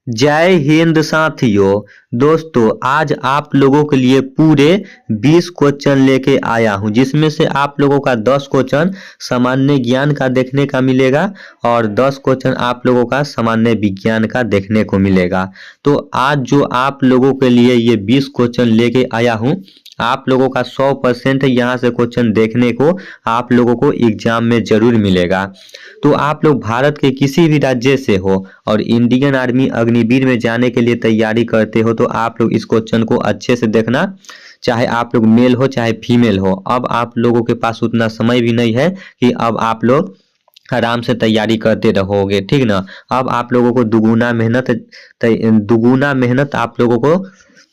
जय हिंद साथियों। दोस्तों आज आप लोगों के लिए पूरे 20 क्वेश्चन लेके आया हूं, जिसमें से आप लोगों का 10 क्वेश्चन सामान्य ज्ञान का देखने का मिलेगा और 10 क्वेश्चन आप लोगों का सामान्य विज्ञान का देखने को मिलेगा। तो आज जो आप लोगों के लिए ये 20 क्वेश्चन लेके आया हूं, आप लोगों का 100% यहाँ से क्वेश्चन देखने को आप लोगों को एग्जाम में जरूर मिलेगा। तो आप लोग भारत के किसी भी राज्य से हो और इंडियन आर्मी अग्निवीर में जाने के लिए तैयारी करते हो, तो आप लोग इस क्वेश्चन को अच्छे से देखना, चाहे आप लोग मेल हो चाहे फीमेल हो। अब आप लोगों के पास उतना समय भी नहीं है कि अब आप लोग आराम से तैयारी करते रहोगे, ठीक ना। अब आप लोगों को दुगुना मेहनत आप लोगों को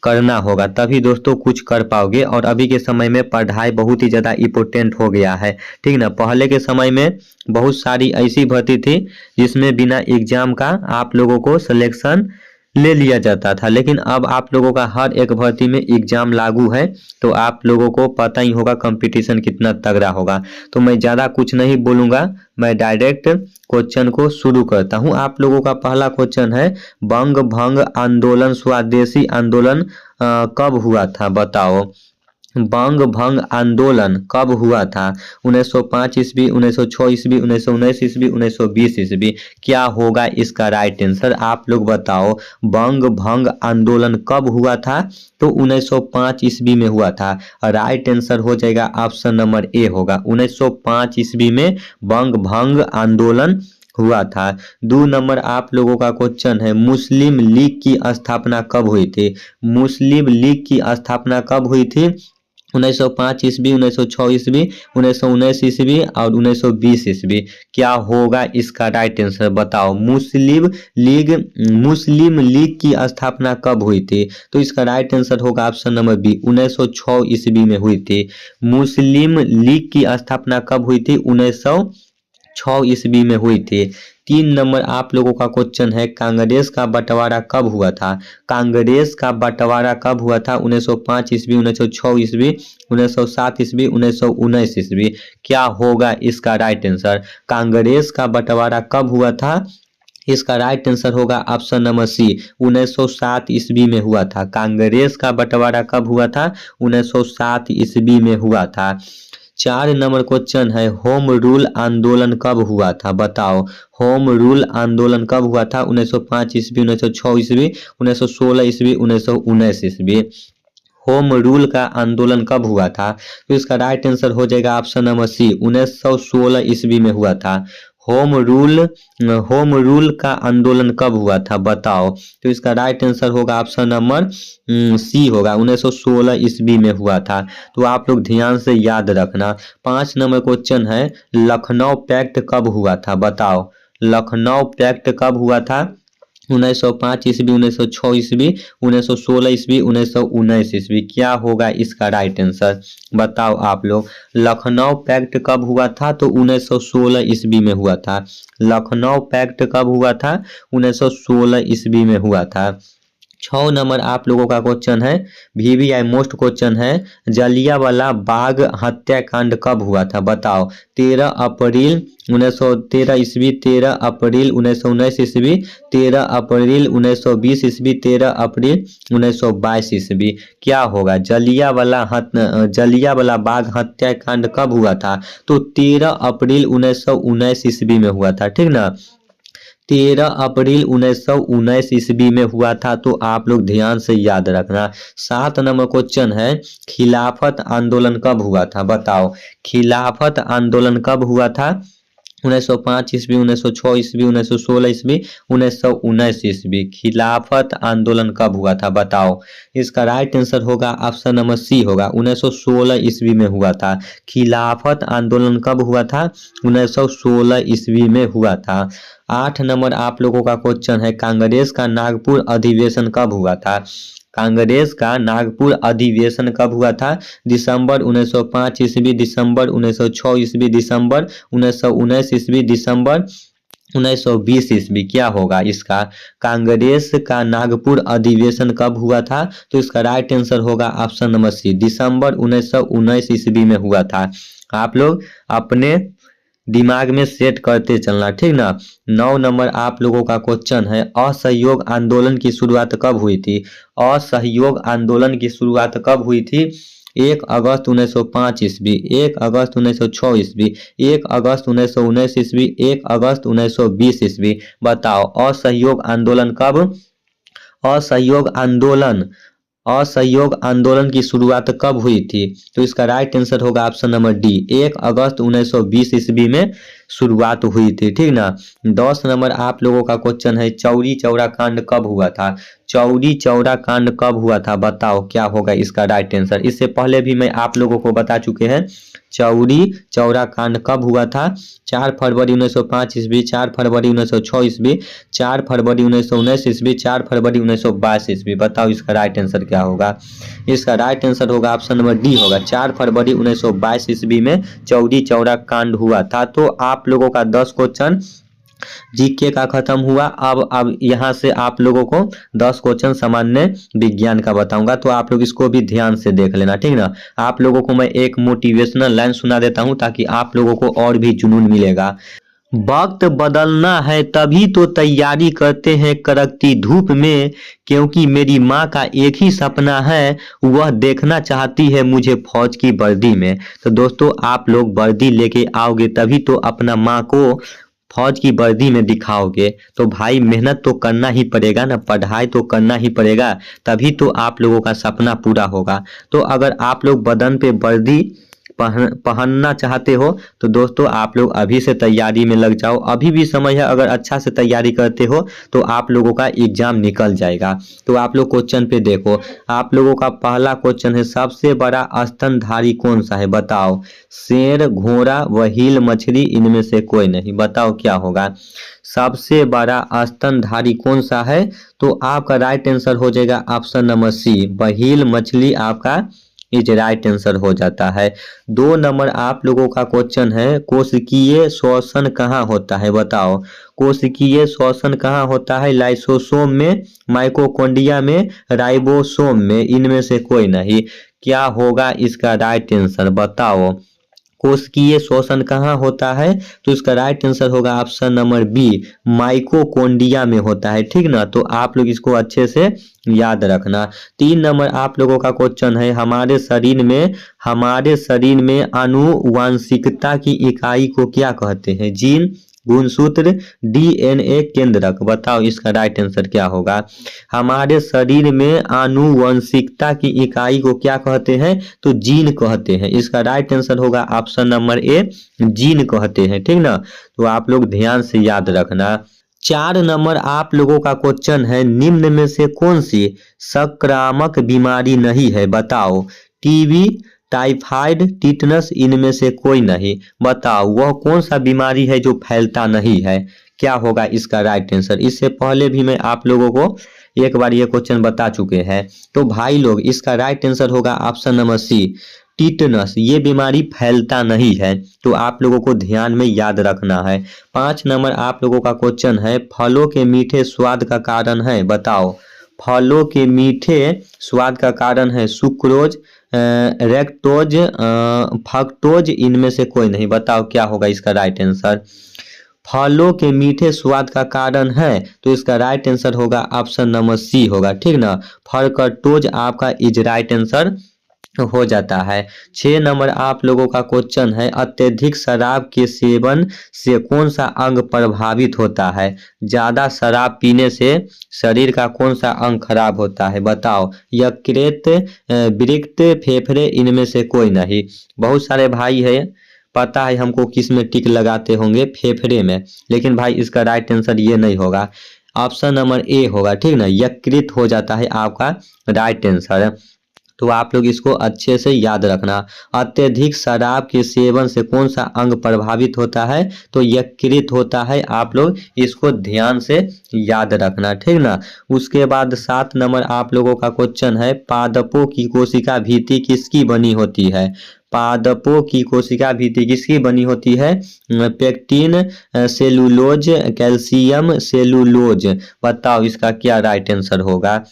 करना होगा, तभी दोस्तों कुछ कर पाओगे। और अभी के समय में पढ़ाई बहुत ही ज़्यादा इम्पोर्टेंट हो गया है, ठीक ना। पहले के समय में बहुत सारी ऐसी भर्ती थी जिसमें बिना एग्जाम का आप लोगों को सिलेक्शन ले लिया जाता था, लेकिन अब आप लोगों का हर एक भर्ती में एग्जाम लागू है, तो आप लोगों को पता ही होगा कंपटीशन कितना तगड़ा होगा। तो मैं ज़्यादा कुछ नहीं बोलूँगा, मैं डायरेक्ट क्वेश्चन को शुरू करता हूँ। आप लोगों का पहला क्वेश्चन है, बंग भंग आंदोलन स्वदेशी आंदोलन कब हुआ था, बताओ। बंग भंग आंदोलन कब हुआ था? 1905 ईस्वी, 1906 ईस्वी, 1919 ईस्वी, 1920 ईस्वी। क्या होगा इसका राइट आंसर, आप लोग बताओ। बंग भंग आंदोलन कब हुआ था? तो 1905 ईस्वी में हुआ था। राइट आंसर हो जाएगा ऑप्शन नंबर ए होगा, 1905 ईस्वी में बंग भंग आंदोलन हुआ था। 2 नंबर आप लोगों का क्वेश्चन है, मुस्लिम लीग की स्थापना कब हुई थी? मुस्लिम लीग की स्थापना कब हुई थी? 1905 ईस्वी, 1906 ईस्वी, 1919 ईस्वी और 1920 ईस्वी। क्या होगा इसका राइट आंसर, बताओ। मुस्लिम लीग की स्थापना कब हुई थी? तो इसका राइट आंसर होगा ऑप्शन नंबर बी, 1906 ईस्वी में हुई थी। मुस्लिम लीग की स्थापना कब हुई थी? 1906 ईस्वी में हुई थी। 3 नंबर आप लोगों का क्वेश्चन है, कांग्रेस का बंटवारा कब हुआ था? कांग्रेस का बंटवारा कब हुआ था? 1905 ईस्वी, 1906 ईस्वी, 1907 ईस्वी, 1919 ईस्वी। क्या होगा इसका राइट आंसर, कांग्रेस का बंटवारा कब हुआ था? इसका राइट आंसर होगा ऑप्शन नंबर सी, 1907 ईस्वी में हुआ था। कांग्रेस का बंटवारा कब हुआ था? 1907 ईस्वी में हुआ था। 4 नंबर क्वेश्चन है, होम रूल आंदोलन कब हुआ था, बताओ। होम रूल आंदोलन कब हुआ था? 1905 ईस्वी, 1906 ईस्वी, 1916 ईस्वी, 1919 ईस्वी। होम रूल का आंदोलन कब हुआ था? तो इसका राइट आंसर हो जाएगा ऑप्शन नंबर सी, 1916 ईस्वी में हुआ था। होम रूल का आंदोलन कब हुआ था, बताओ। तो इसका राइट आंसर होगा ऑप्शन नंबर सी होगा, 1916 ईस्वी में हुआ था। तो आप लोग ध्यान से याद रखना। 5 नंबर क्वेश्चन है, लखनऊ पैक्ट कब हुआ था, बताओ। लखनऊ पैक्ट कब हुआ था? 1905 ईस्वी, 1906 ईस्वी, 1916 ईस्वी, 1919 ईस्वी। क्या होगा इसका राइट आंसर, बताओ आप लोग। लखनऊ पैक्ट कब हुआ था? तो 1916 ईस्वी में हुआ था। लखनऊ पैक्ट कब हुआ था? 1916 ईस्वी में हुआ था। 6 नंबर आप लोगों का क्वेश्चन है, VVI मोस्ट क्वेश्चन है, जलियांवाला बाग हत्याकांड कब हुआ था, बताओ। 13 अप्रैल 1913 ईस्वी, 13 अप्रैल 1919 ईस्वी, 13 अप्रैल 1920 ईस्वी, 13 अप्रैल 1922 ईस्वी। क्या होगा, जलियांवाला बाग हत्याकांड कब हुआ था? तो 13 अप्रैल 1919 ईस्वी में हुआ था, ठीक ना। 13 अप्रैल 1919 ईस्वी में हुआ था। तो आप लोग ध्यान से याद रखना। 7 नंबर क्वेश्चन है, खिलाफत आंदोलन कब हुआ था, बताओ। खिलाफत आंदोलन कब हुआ था? 1905 ईस्वी, 1906 ईस्वी, 1916 ईस्वी, 1919 ईस्वी। खिलाफत आंदोलन कब हुआ था, बताओ। इसका राइट आंसर होगा ऑप्शन नंबर सी होगा, 1916 ईस्वी में हुआ था। खिलाफत आंदोलन कब हुआ था? 1916 ईस्वी में हुआ था। 8 नंबर आप लोगों का क्वेश्चन है, कांग्रेस का नागपुर अधिवेशन कब हुआ था? कांग्रेस का नागपुर अधिवेशन कब हुआ था? दिसंबर 1905 ईस्वी, दिसंबर 1906 ईस्वी, दिसंबर 1919 ईस्वी, दिसंबर 1920 ईस्वी। क्या होगा इसका, कांग्रेस का नागपुर अधिवेशन कब हुआ था? तो इसका राइट आंसर होगा ऑप्शन नंबर सी, दिसंबर 1919 ईस्वी में हुआ था। आप लोग अपने दिमाग में सेट करते चलना, ठीक ना। 9 नंबर आप लोगों का क्वेश्चन है, असहयोग आंदोलन की शुरुआत कब हुई थी। असहयोग आंदोलन की शुरुआत कब हुई थी। 1 अगस्त 1905 ईस्वी, 1 अगस्त 1906 ईस्वी, 1 अगस्त 1919 ईस्वी, 1 अगस्त 1920 ईस्वी। बताओ असहयोग आंदोलन कब, असहयोग आंदोलन, असहयोग आंदोलन की शुरुआत कब हुई थी। तो इसका राइट आंसर होगा ऑप्शन नंबर डी, 1 अगस्त 1920 ईस्वी में शुरुआत हुई थी, ठीक ना। 10 नंबर आप लोगों का क्वेश्चन है, चौरी चौरा कांड कब हुआ था। चौरी चौरा कांड कब हुआ था, बताओ क्या होगा इसका राइट आंसर। इससे पहले भी मैं आप लोगों को बता चुके हैं चौरी चौरा कांड कब हुआ था। 4 फरवरी 1905 ईस्वी, 4 फरवरी 1906 ईस्वी, 4 फरवरी 1919 ईस्वी, 4 फरवरी 1922 ईस्वी। बताओ इसका राइट आंसर क्या होगा। इसका राइट आंसर होगा ऑप्शन नंबर डी होगा, 4 फरवरी 1922 ईस्वी में चौरी चौरा कांड हुआ था। तो आप लोगों का 10 क्वेश्चन जीके का खत्म हुआ। अब यहाँ से आप लोगों को 10 क्वेश्चन सामान्य विज्ञान का बताऊंगा, तो आप लोग इसको भी ध्यान से देख लेना, ठीक ना। आप लोगों को मैं एक मोटिवेशनल लाइन सुना देता हूँ ताकि आप लोगों को और भी जुनून मिलेगा। वक्त बदलना है तभी तो तैयारी करते हैं कड़कती धूप में, क्योंकि मेरी माँ का एक ही सपना है, वह देखना चाहती है मुझे फौज की वर्दी में। तो दोस्तों आप लोग वर्दी लेके आओगे तभी तो अपना माँ को फौज की वर्दी में दिखाओगे। तो भाई मेहनत तो करना ही पड़ेगा ना, पढ़ाई तो करना ही पड़ेगा, तभी तो आप लोगों का सपना पूरा होगा। तो अगर आप लोग बदन पे वर्दी पहनना चाहते हो तो दोस्तों आप लोग अभी से तैयारी में लग जाओ। अभी भी समय है, अगर अच्छा से तैयारी करते हो तो आप लोगों का एग्जाम निकल जाएगा। तो आप लोग क्वेश्चन पे देखो, आप लोगों का पहला क्वेश्चन है, सबसे बड़ा स्तनधारी कौन सा है। बताओ शेर, घोड़ा, व्हेल, मछली, इनमें से कोई नहीं। बताओ क्या होगा। सबसे बड़ा स्तनधारी कौन सा है, तो आपका राइट आंसर हो जाएगा ऑप्शन नंबर सी, व्हेल मछली आपका इज राइट आंसर हो जाता है। 2 नंबर आप लोगों का क्वेश्चन है, कोशिकीय श्वसन कहाँ होता है। बताओ कोशिकीय श्वसन कहाँ होता है। लाइसोसोम में, माइटोकॉन्ड्रिया में, राइबोसोम में, इनमें से कोई नहीं। क्या होगा इसका राइट आंसर, बताओ कोशिकीय श्वसन कहाँ होता है। तो इसका राइट आंसर होगा ऑप्शन नंबर बी, माइटोकॉन्ड्रिया में होता है, ठीक ना। तो आप लोग इसको अच्छे से याद रखना। 3 नंबर आप लोगों का क्वेश्चन है, हमारे शरीर में आनुवांशिकता की इकाई को क्या कहते हैं। जीन, गुणसूत्र, डीएनए, केंद्रक। बताओ इसका राइट आंसर क्या होगा। हमारे शरीर में आनुवंशिकता की इकाई को क्या कहते हैं, तो जीन कहते हैं। इसका राइट आंसर होगा ऑप्शन नंबर ए, जीन कहते हैं, ठीक ना। तो आप लोग ध्यान से याद रखना। 4 नंबर आप लोगों का क्वेश्चन है, निम्न में से कौन सी संक्रामक बीमारी नहीं है। बताओ टीबी, टाइफाइड, टिटनस, इनमें से कोई नहीं। बताओ वह कौन सा बीमारी है जो फैलता नहीं है। क्या होगा इसका राइट आंसर। इससे पहले भी मैं आप लोगों को एक बार ये क्वेश्चन बता चुके हैं। तो भाई लोग इसका राइट आंसर होगा ऑप्शन नंबर सी, टिटनस। ये बीमारी फैलता नहीं है, तो आप लोगों को ध्यान में याद रखना है। 5 नंबर आप लोगों का क्वेश्चन है, फलों के मीठे स्वाद का कारण है। बताओ फलों के मीठे स्वाद का कारण है सुक्रोज, रेक्टोज, फ्रक्टोज, इनमें से कोई नहीं। बताओ क्या होगा इसका राइट आंसर। फलों के मीठे स्वाद का कारण है, तो इसका राइट आंसर होगा ऑप्शन नंबर सी होगा, ठीक ना। फ्रक्टोज आपका इज राइट आंसर हो जाता है। 6 नंबर आप लोगों का क्वेश्चन है, अत्यधिक शराब के सेवन से कौन सा अंग प्रभावित होता है। ज्यादा शराब पीने से शरीर का कौन सा अंग खराब होता है। बताओ यकृत, वृक्क, फेफड़े, इनमें से कोई नहीं। बहुत सारे भाई है, पता है हमको किस में टिक लगाते होंगे, फेफड़े में, लेकिन भाई इसका राइट आंसर ये नहीं होगा, ऑप्शन नंबर ए होगा, ठीक ना। यकृत हो जाता है आपका राइट आंसर। तो आप लोग इसको अच्छे से याद रखना। अत्यधिक शराब के सेवन से कौन सा अंग प्रभावित होता है, तो यकृत होता है। आप लोग इसको ध्यान से याद रखना, ठीक ना। उसके बाद 7 नंबर आप लोगों का क्वेश्चन है, पादपों की कोशिका भित्ति किसकी बनी होती है। पादपों की कोशिका भित्ति किसकी बनी होती है। Pectin, cellulose, calcium, cellulose. बताओ इसका क्या राइट आंसर होगा।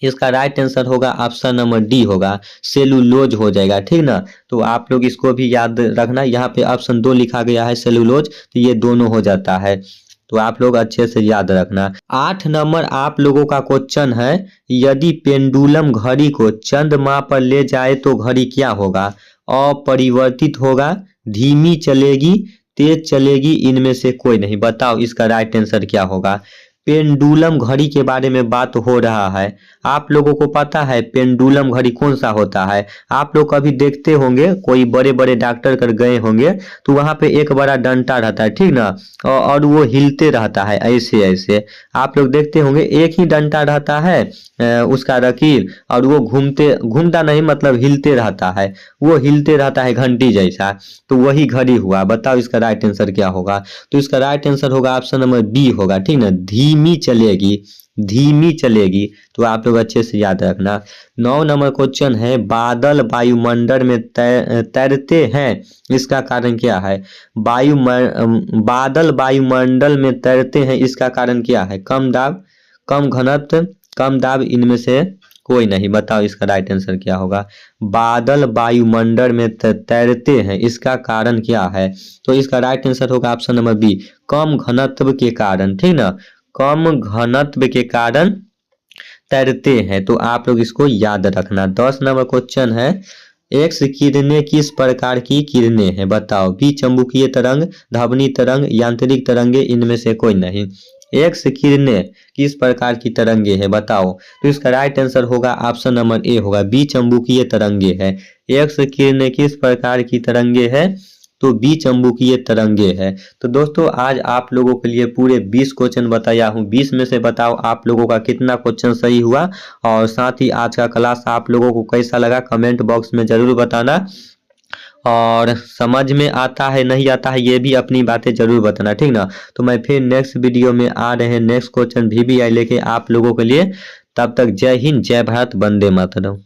इसका राइट आंसर होगा ऑप्शन नंबर डी होगा, सेलुलोज हो जाएगा, ठीक ना। तो आप लोग इसको भी याद रखना, यहाँ पे ऑप्शन 2 लिखा गया है सेलुलोज, तो ये दोनों हो जाता है, तो आप लोग अच्छे से याद रखना। 8 नंबर आप लोगों का क्वेश्चन है, यदि पेंडुलम घड़ी को चंद्रमा पर ले जाए तो घड़ी क्या होगा? अपरिवर्तित होगा, धीमी चलेगी, तेज चलेगी, इनमें से कोई नहीं। बताओ इसका राइट आंसर क्या होगा? पेंडुलम घड़ी के बारे में बात हो रहा है। आप लोगों को पता है पेंडुलम घड़ी कौन सा होता है? आप लोग कभी देखते होंगे, कोई बड़े बड़े डॉक्टर कर गए होंगे तो वहां पे एक बड़ा डंडा रहता है, ठीक ना, और वो हिलते रहता है ऐसे ऐसे। आप लोग देखते होंगे एक ही डंडा रहता है उसका रकील, और वो घूमता नहीं, मतलब हिलते रहता है, वो हिलते रहता है घंटी जैसा, तो वही घड़ी हुआ। बताओ इसका राइट आंसर क्या होगा? तो इसका राइट आंसर होगा ऑप्शन नंबर बी होगा, ठीक ना, धीमी चलेगी, धीमी चलेगी। तो आप लोग अच्छे से याद रखना। 9 नंबर क्वेश्चन है, बादल वायुमंडल में तैरते हैं, इसका कारण क्या है? बादल वायुमंडल में तैरते हैं, इसका कारण क्या है? कम दाब, कम घनत्व, कम दाब, इनमें से कोई नहीं। बताओ इसका राइट आंसर क्या होगा? बादल वायुमंडल में तैरते हैं, इसका कारण क्या है? तो इसका राइट आंसर होगा ऑप्शन नंबर बी, कम घनत्व के कारण, ठीक ना, कम घनत्व के कारण तैरते हैं। तो आप लोग इसको याद रखना। 10 नंबर क्वेश्चन है, एक्स किरणें किस प्रकार की किरणें हैं? बताओ, बी चुंबकीय तरंग, ध्वनि तरंग, यांत्रिक तरंगे, इनमें से कोई नहीं। एक्स किरणें किस प्रकार की तरंगे हैं? बताओ। तो इसका राइट आंसर होगा ऑप्शन नंबर ए होगा, बी चुंबकीय तरंगे है। एक्स किरणें किस प्रकार की तरंगे है? तो बी चुंबकीय तरंगे है। तो दोस्तों आज आप लोगों के लिए पूरे 20 क्वेश्चन बताया हूँ। 20 में से बताओ आप लोगों का कितना क्वेश्चन सही हुआ, और साथ ही आज का क्लास आप लोगों को कैसा लगा कमेंट बॉक्स में जरूर बताना, और समझ में आता है नहीं आता है ये भी अपनी बातें जरूर बताना, ठीक ना। तो मैं फिर नेक्स्ट वीडियो में आ रहे हैं नेक्स्ट क्वेश्चन VBI लेके आप लोगों के लिए। तब तक जय हिंद, जय भारत, वंदे मातरम।